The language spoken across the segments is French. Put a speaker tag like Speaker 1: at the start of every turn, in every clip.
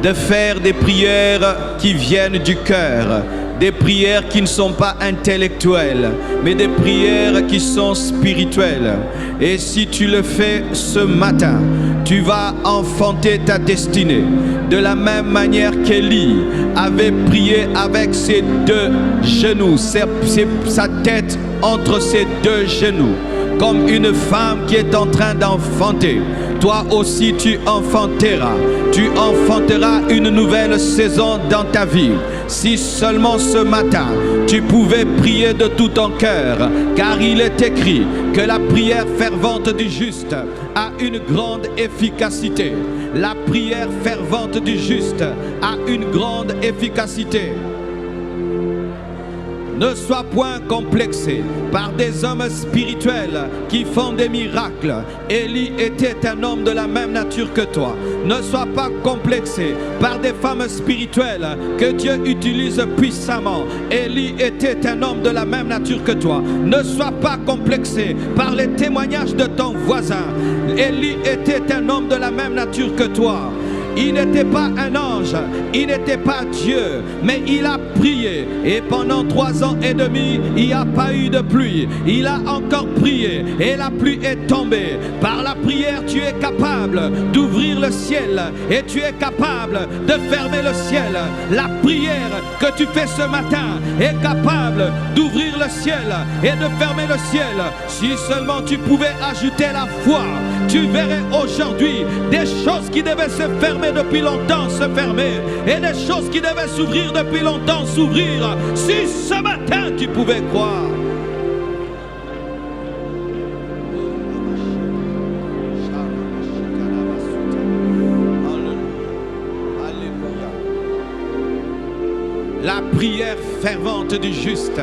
Speaker 1: de faire des prières qui viennent du cœur, des prières qui ne sont pas intellectuelles, mais des prières qui sont spirituelles. Et si tu le fais ce matin, tu vas enfanter ta destinée. De la même manière qu'Élie avait prié avec ses deux genoux, sa tête entre ses deux genoux, comme une femme qui est en train d'enfanter. Toi aussi tu enfanteras une nouvelle saison dans ta vie. Si seulement ce matin tu pouvais prier de tout ton cœur, car il est écrit que la prière fervente du juste a une grande efficacité. La prière fervente du juste a une grande efficacité. Ne sois point complexé par des hommes spirituels qui font des miracles. Élie était un homme de la même nature que toi. Ne sois pas complexé par des femmes spirituelles que Dieu utilise puissamment. Élie était un homme de la même nature que toi. Ne sois pas complexé par les témoignages de ton voisin. Élie était un homme de la même nature que toi. Il n'était pas un ange, il n'était pas Dieu, mais il a prié. Et pendant 3 ans et demi, il n'y a pas eu de pluie. Il a encore prié et la pluie est tombée. Par la prière, tu es capable d'ouvrir le ciel et tu es capable de fermer le ciel. La prière que tu fais ce matin est capable d'ouvrir le ciel et de fermer le ciel. Si seulement tu pouvais ajouter la foi, tu verrais aujourd'hui des choses qui devaient se fermer depuis longtemps se fermer et des choses qui devaient s'ouvrir depuis longtemps s'ouvrir. Si ce matin tu pouvais croire. La prière fervente du juste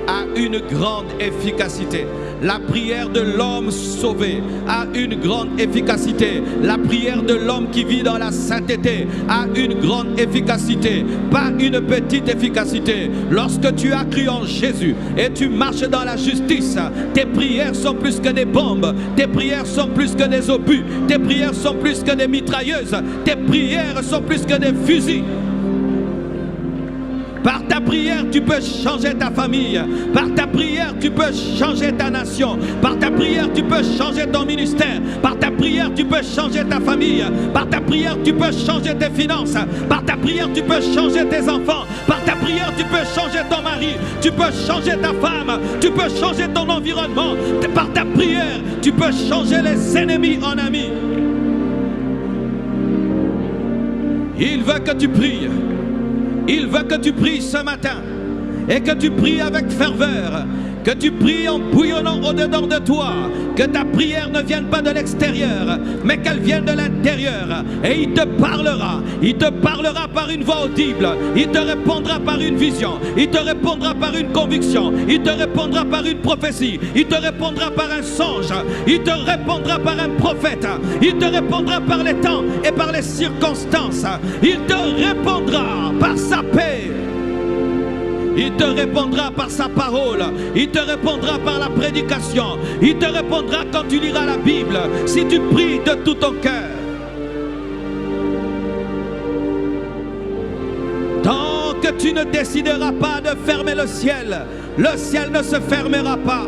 Speaker 1: a une grande efficacité. La prière de l'homme sauvé a une grande efficacité. La prière de l'homme qui vit dans la sainteté a une grande efficacité, pas une petite efficacité. Lorsque tu as cru en Jésus et tu marches dans la justice, tes prières sont plus que des bombes, tes prières sont plus que des obus, tes prières sont plus que des mitrailleuses, tes prières sont plus que des fusils. Par ta prière, tu peux changer ta famille. Par ta prière, tu peux changer ta nation. Par ta prière, tu peux changer ton ministère. Par ta prière, tu peux changer ta famille. Par ta prière, tu peux changer tes finances. Par ta prière, tu peux changer tes enfants. Par ta prière, tu peux changer ton mari. Tu peux changer ta femme. Tu peux changer ton environnement. Par ta prière, tu peux changer les ennemis en amis. Il veut que tu pries. Il veut que tu pries ce matin et que tu pries avec ferveur, que tu pries en bouillonnant au-dedans de toi, que ta prière ne vienne pas de l'extérieur, mais qu'elle vienne de l'intérieur. Et il te parlera par une voix audible, il te répondra par une vision, il te répondra par une conviction, il te répondra par une prophétie, il te répondra par un songe, il te répondra par un prophète, il te répondra par les temps et par les circonstances, il te répondra par sa paix. Il te répondra par sa parole. Il te répondra par la prédication. Il te répondra quand tu liras la Bible. Si tu pries de tout ton cœur. Tant que tu ne décideras pas de fermer le ciel ne se fermera pas.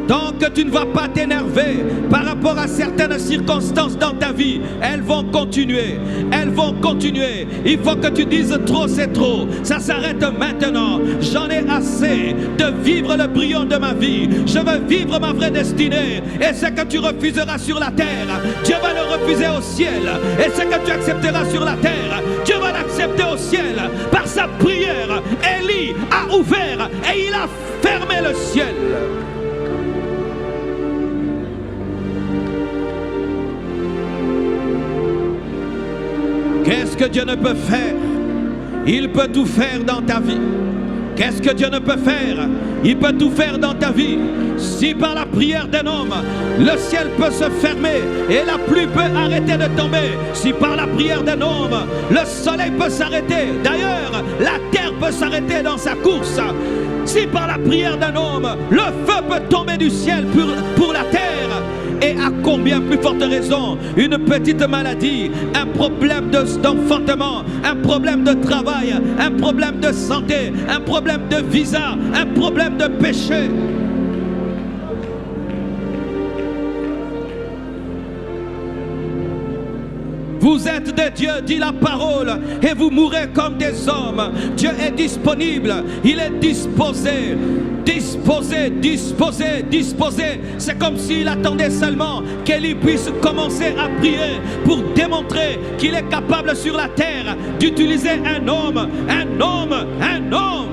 Speaker 1: Tant que tu ne vas pas t'énerver par rapport à certaines circonstances dans ta vie, elles vont continuer. Elles vont continuer. Il faut que tu dises trop, c'est trop. Ça s'arrête maintenant. J'en ai assez de vivre le brillant de ma vie. Je veux vivre ma vraie destinée. Et ce que tu refuseras sur la terre, Dieu va le refuser au ciel. Et ce que tu accepteras sur la terre, Dieu va l'accepter au ciel. Par sa prière, Élie a ouvert et il a fermé le ciel. Qu'est-ce que Dieu ne peut faire? Il peut tout faire dans ta vie. Qu'est-ce que Dieu ne peut faire? Il peut tout faire dans ta vie. Si par la prière d'un homme, le ciel peut se fermer et la pluie peut arrêter de tomber. Si par la prière d'un homme, le soleil peut s'arrêter. D'ailleurs, la terre peut s'arrêter dans sa course. Si par la prière d'un homme, le feu peut tomber du ciel pour la terre et à combien plus forte raison une petite maladie, un problème d'enfantement, un problème de travail, un problème de santé, un problème de visa, un problème de péché. Vous êtes des dieux, dit la parole, et vous mourrez comme des hommes. Dieu est disponible, il est disposé. Disposé, disposé, disposé. C'est comme s'il attendait seulement qu'Élie puisse commencer à prier pour démontrer qu'il est capable sur la terre d'utiliser un homme, un homme, un homme.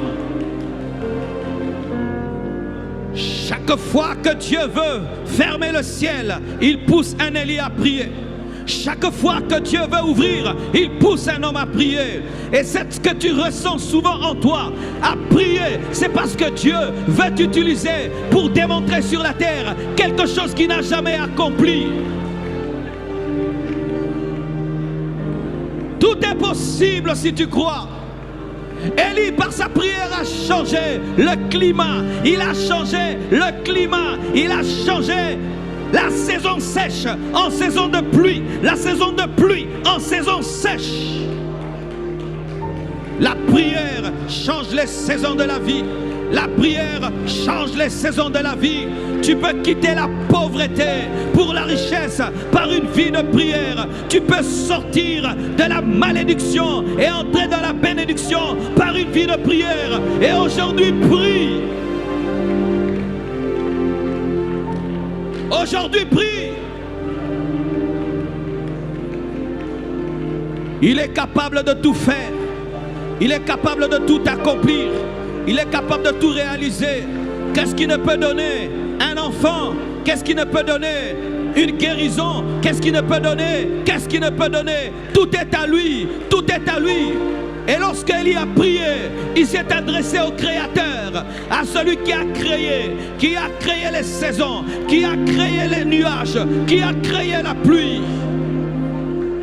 Speaker 1: Chaque fois que Dieu veut fermer le ciel, il pousse un Élie à prier. Chaque fois que Dieu veut ouvrir, il pousse un homme à prier. Et c'est ce que tu ressens souvent en toi, à prier. C'est parce que Dieu veut t'utiliser pour démontrer sur la terre quelque chose qu'il n'a jamais accompli. Tout est possible si tu crois. Élie, par sa prière, a changé le climat. Il a changé le climat. Il a changé la saison sèche en saison de pluie, la saison de pluie en saison sèche. La prière change les saisons de la vie. La prière change les saisons de la vie. Tu peux quitter la pauvreté pour la richesse par une vie de prière. Tu peux sortir de la malédiction et entrer dans la bénédiction par une vie de prière. Et aujourd'hui, prie. Aujourd'hui, prie. Il est capable de tout faire. Il est capable de tout accomplir. Il est capable de tout réaliser. Qu'est-ce qui ne peut donner un enfant? Qu'est-ce qui ne peut donner une guérison? Qu'est-ce qui ne peut donner? Qu'est-ce qui ne peut donner? Tout est à lui. Tout est à lui. Et lorsqu'Élie a prié, il s'est adressé au Créateur, à celui qui a créé les saisons, qui a créé les nuages, qui a créé la pluie.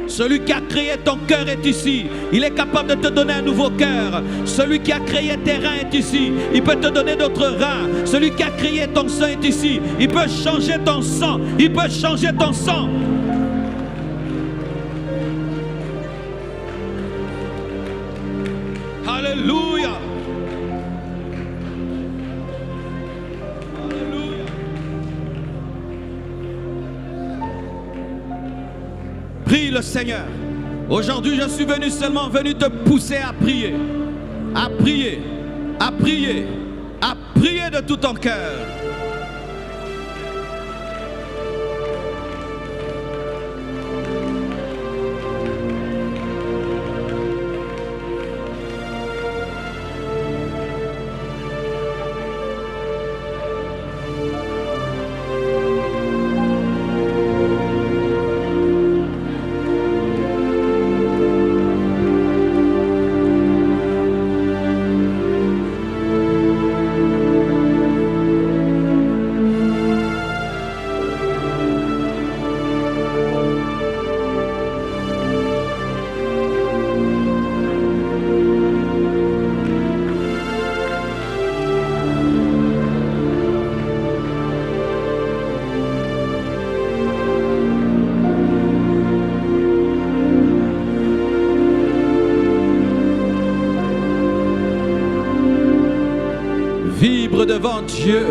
Speaker 1: Celui qui a créé ton cœur est ici. Il est capable de te donner un nouveau cœur. Celui qui a créé tes reins est ici. Il peut te donner d'autres reins. Celui qui a créé ton sang est ici. Il peut changer ton sang. Il peut changer ton sang. Alléluia. Alléluia. Prie le Seigneur. Aujourd'hui, je suis seulement venu te pousser à prier. À prier. À prier. À prier de tout ton cœur. Vibre devant Dieu.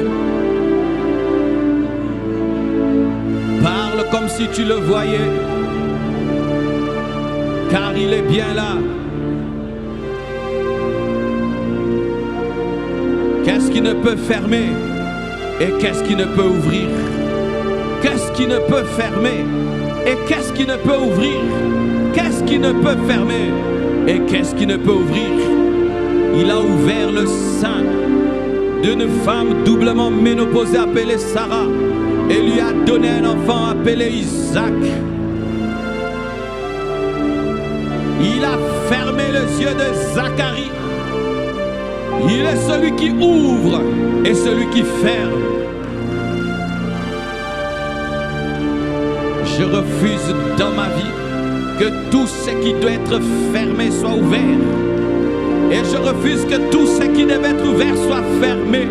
Speaker 1: Parle comme si tu le voyais, car il est bien là. Qu'est-ce qui ne peut fermer et qu'est-ce qui ne peut ouvrir? Qu'est-ce qui ne peut fermer et qu'est-ce qui ne peut ouvrir? Qu'est-ce qui ne peut fermer et qu'est-ce qui ne peut ouvrir? Il a ouvert le sein d'une femme doublement ménopausée appelée Sarah et lui a donné un enfant appelé Isaac. Il a fermé les yeux de Zacharie. Il est celui qui ouvre et celui qui ferme. Je refuse dans ma vie que tout ce qui doit être fermé soit ouvert. Et je refuse que tout ce qui devait être ouvert soit fermé.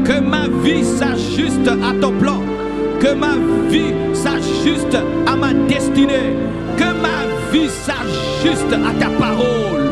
Speaker 1: Que ma vie s'ajuste à ton plan. Que ma vie s'ajuste à ma destinée. Que ma vie s'ajuste à ta parole.